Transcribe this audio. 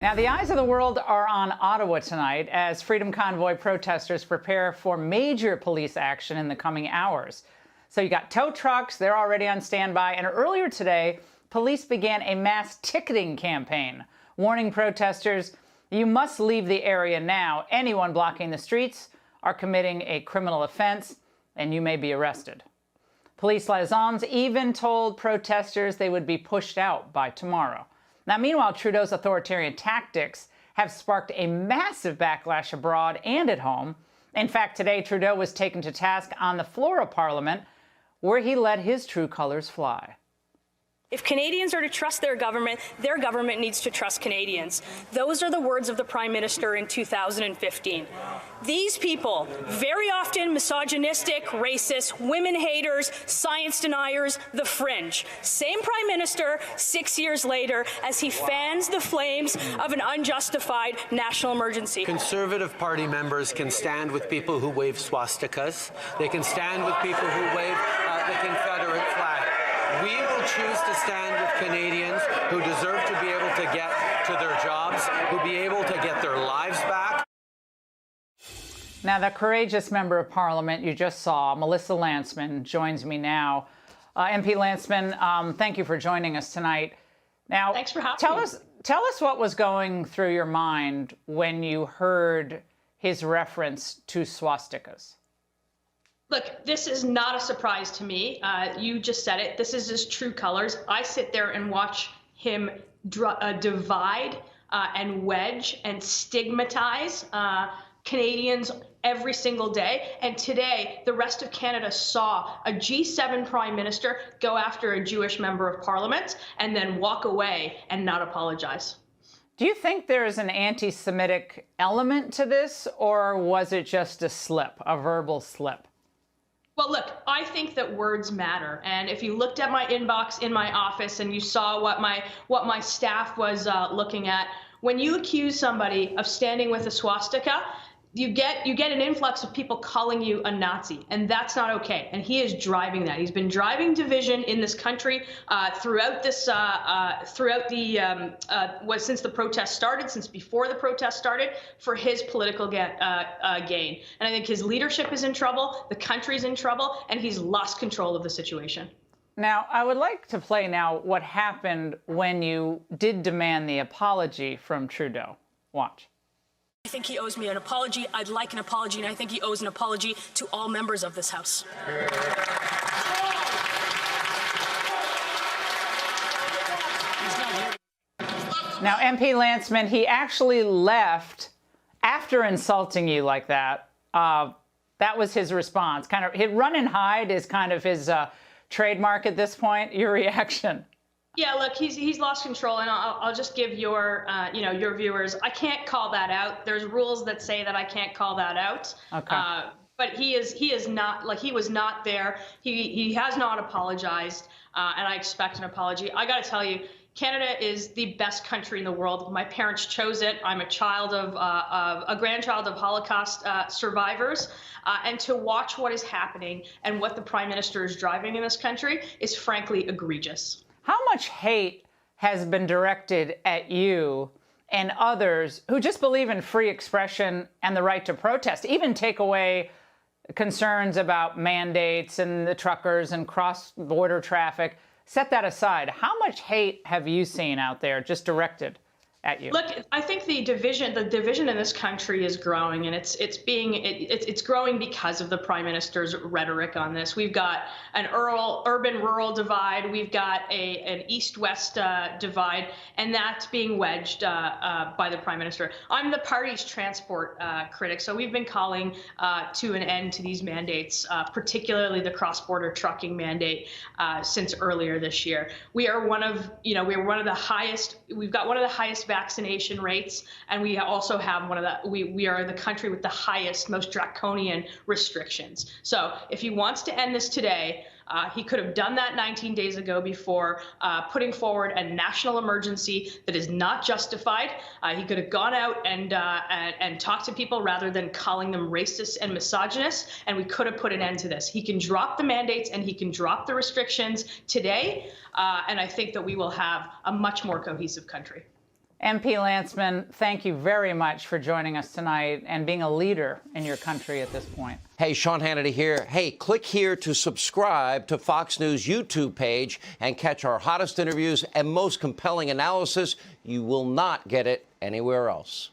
Now, the eyes of the world are on Ottawa tonight as Freedom Convoy protesters prepare for major police action in the coming hours. So you got tow trucks, they're already on standby, and earlier today, police began a mass ticketing campaign, warning protesters, you must leave the area now. Anyone blocking the streets are committing a criminal offense, and you may be arrested. Police liaisons even told protesters they would be pushed out by tomorrow. Now, meanwhile, Trudeau's authoritarian tactics have sparked a massive backlash abroad and at home. In fact, today, Trudeau was taken to task on the floor of Parliament, where he let his true colors fly. If Canadians are to trust their government needs to trust Canadians. Those are the words of the Prime Minister in 2015. These people, very often misogynistic, racist, women haters, science deniers, the fringe. Same Prime Minister 6 years later as he fans the flames of an unjustified national emergency. Conservative Party members can stand with people who wave swastikas. They can stand with people who wave the Confederate flag. We will choose to stand with Canadians who deserve to be able to get to their jobs, who be able to get their lives back. Now, the courageous member of Parliament you just saw, Melissa Lantsman, joins me now. MP Lantsman, thank you for joining us tonight. Now, thanks for having me. Tell us what was going through your mind when you heard his reference to swastikas. Look, this is not a surprise to me. You just said it. This is his true colors. I sit there and watch him divide and wedge and stigmatize Canadians every single day. And today, the rest of Canada saw a G7 Prime Minister go after a Jewish member of Parliament and then walk away and not apologize. Do you think there is an anti-Semitic element to this, or was it just a slip, a verbal slip? Well, look, I think that words matter. And if you looked at my inbox in my office and you saw what my staff was looking at, when you accuse somebody of standing with a swastika, you get an influx of people calling you a Nazi, and that's not okay. And he is driving that. He's been driving division in this country since the protest started, since before the protest started, for his political gain. And I think his leadership is in trouble, the country's in trouble, and he's lost control of the situation. Now, I would like to play now what happened when you did demand the apology from Trudeau. Watch. I think he owes me an apology. I'd like an apology, and I think he owes an apology to all members of this House. Now, MP Lantsman, he actually left after insulting you like that. That was his response. Kind of, his run and hide is kind of his trademark at this point. Your reaction? Yeah, look, he's lost control, and I'll just give your viewers. I can't call that out. There's rules that say that I can't call that out. Okay. But he is not, like, he was not there. He has not apologized, and I expect an apology. I got to tell you, Canada is the best country in the world. My parents chose it. I'm a grandchild of Holocaust survivors. And to watch what is happening and what the Prime Minister is driving in this country is frankly egregious. How much hate has been directed at you and others who just believe in free expression and the right to protest, even take away concerns about mandates and the truckers and cross-border traffic? Set that aside. How much hate have you seen out there just directed at you? Look, I think the division in this country is growing, and it's growing because of the Prime Minister's rhetoric on this. We've got an urban-rural divide. We've got an east-west divide, and that's being wedged by the Prime Minister. I'm the party's transport critic, so we've been calling to an end to these mandates, particularly the cross-border trucking mandate, since earlier this year. We are one of the highest. We've got one of the highest vaccination rates, and we also have we are the country with the highest, most draconian restrictions. So if he wants to end this today, he could have done that 19 days ago before putting forward a national emergency that is not justified. He could have gone out and talked to people rather than calling them racist and misogynist, and we could have put an end to this. He can drop the mandates and he can drop the restrictions today, and I think that we will have a much more cohesive country. MP Lanceman, thank you very much for joining us tonight and being a leader in your country at this point. Hey, Sean Hannity here. Hey, click here to subscribe to Fox News YouTube page and catch our hottest interviews and most compelling analysis. You will not get it anywhere else.